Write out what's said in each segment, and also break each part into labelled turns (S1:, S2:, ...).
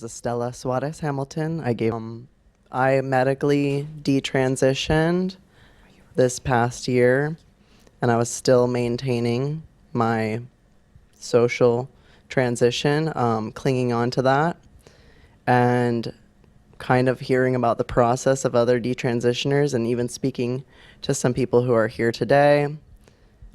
S1: name's Estella Hamilton. I medically detransitioned this past year, and I was still maintaining my social transition, clinging on to that, and kind of hearing about the process of other detransitioners, and even speaking to some people who are here today,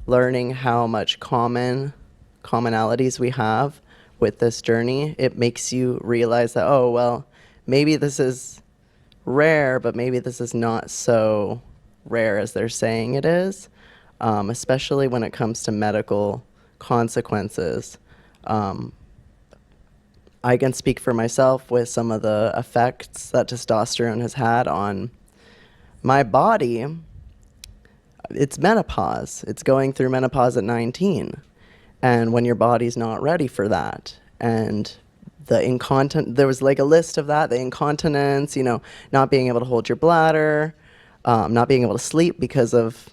S1: learning how much commonalities we have with this journey. It makes you realize that, oh, well, maybe this is rare, but maybe this is not so rare as they're saying it is, especially when it comes to medical consequences. I can speak for myself with some of the effects that testosterone has had on my body. It's menopause. It's going through menopause at 19. And when your body's not ready for that. And there was like a list of that, the incontinence, not being able to hold your bladder, not being able to sleep because of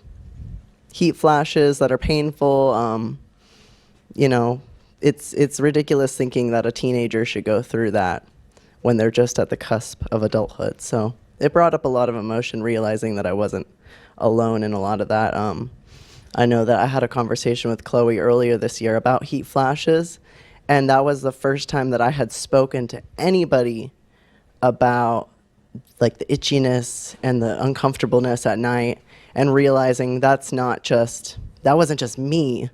S1: heat flashes that are painful. It's ridiculous thinking that a teenager should go through that when they're just at the cusp of adulthood. So it brought up a lot of emotion, realizing that I wasn't alone in a lot of that. I know that I had a conversation with Chloe earlier this year about heat flashes, and that was the first time that I had spoken to anybody about like the itchiness and the uncomfortableness at night, and realizing that wasn't just me,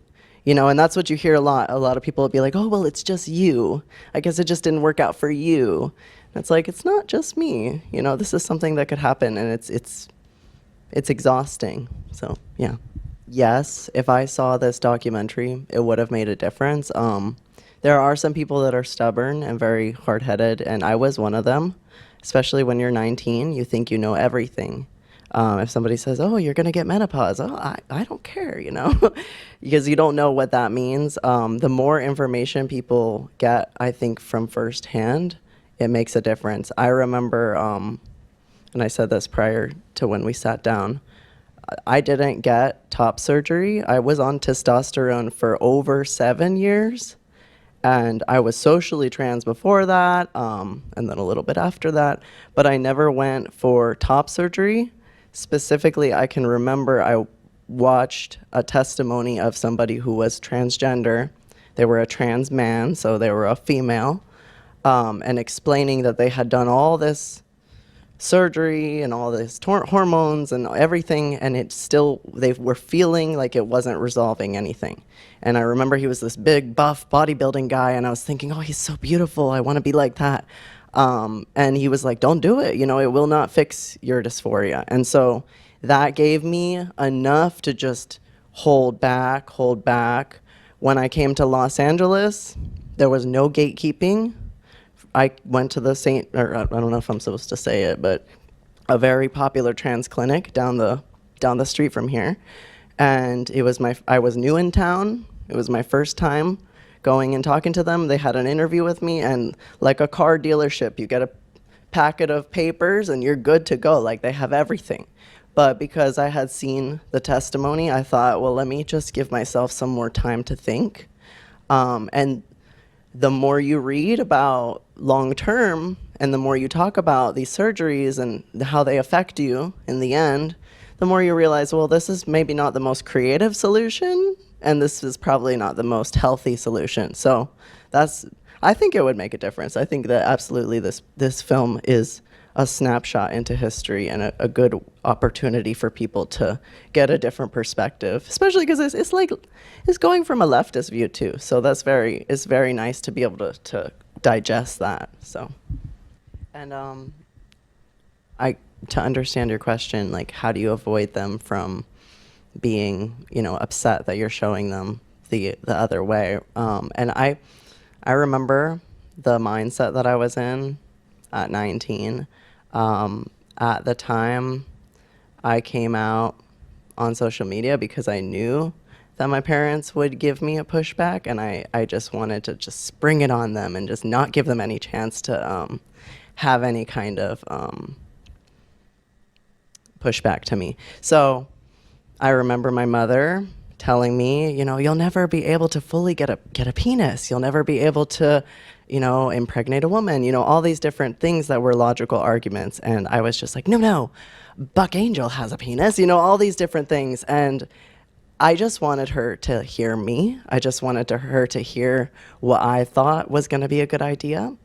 S1: and that's what you hear a lot. A lot of people will be like, oh, well, it's just you. I guess it just didn't work out for you. And it's like, it's not just me. This is something that could happen, and it's exhausting. So, yeah. Yes, if I saw this documentary, it would have made a difference. There are some people that are stubborn and very hard-headed, and I was one of them. Especially when you're 19, you think you know everything. If somebody says, oh, you're going to get menopause, I don't care, because you don't know what that means. The more information people get, I think, from firsthand, it makes a difference. I remember, and I said this prior to when we sat down, I didn't get top surgery. I was on testosterone for over 7 years, and I was socially trans before that, and then a little bit after that, but I never went for top surgery. Specifically, I can remember I watched a testimony of somebody who was transgender. They were a trans man, so they were a female, and explaining that they had done all this surgery and all this hormones and everything, and they were feeling like it wasn't resolving anything. And I remember he was this big, buff, bodybuilding guy, and I was thinking, oh, he's so beautiful, I want to be like that. And he was like, don't do it, it will not fix your dysphoria. And so that gave me enough to just hold back. When I came to Los Angeles, there was no gatekeeping. I went to I don't know if I'm supposed to say it, but a very popular trans clinic down the street from here. And I was new in town. It was my first time going and talking to them. They had an interview with me, and like a car dealership, you get a packet of papers and you're good to go. Like, they have everything. But because I had seen the testimony, I thought, well, let me just give myself some more time to think. And the more you read about long-term, and the more you talk about these surgeries and how they affect you in the end, the more you realize, well, this is maybe not the most creative solution, and this is probably not the most healthy solution. So I think it would make a difference. I think that absolutely this film is a snapshot into history and a good opportunity for people to get a different perspective, especially because it's going from a leftist view too. So it's very nice to be able to digest that. So, and to understand your question, like, how do you avoid them from being, upset that you're showing them the other way? And I remember the mindset that I was in at 19. At the time, I came out on social media because I knew that my parents would give me a pushback, and I just wanted to just spring it on them and just not give them any chance to have any kind of pushback to me. So I remember my mother telling me, you'll never be able to fully get a penis. You'll never be able to, impregnate a woman, all these different things that were logical arguments. And I was just like, no, Buck Angel has a penis, all these different things. And I just wanted her to hear me. I just wanted her to hear what I thought was going to be a good idea.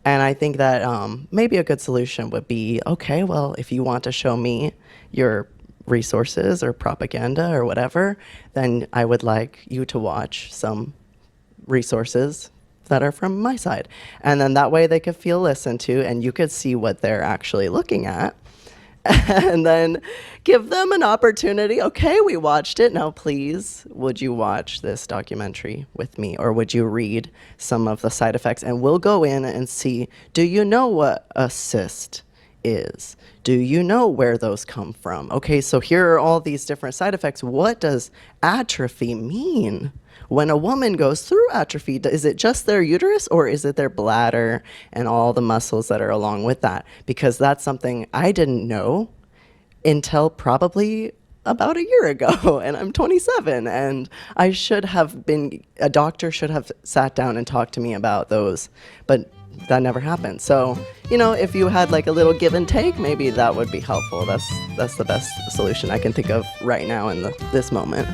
S1: And I think that maybe a good solution would be, okay, well, if you want to show me your resources or propaganda or whatever, then I would like you to watch some resources that are from my side. And then that way they could feel listened to and you could see what they're actually looking at. And then give them an opportunity. Okay, we watched it. Now, please, would you watch this documentary with me? Or would you read some of the side effects? And we'll go in and see, do you know what a cyst is? Do you know where those come from? Okay, so here are all these different side effects. What does atrophy mean? When a woman goes through atrophy, is it just their uterus or is it their bladder and all the muscles that are along with that? Because that's something I didn't know until probably about a year ago, and I'm 27, and a doctor should have sat down and talked to me about those, but that never happened. So, if you had like a little give and take, maybe that would be helpful. That's the best solution I can think of right now in this moment.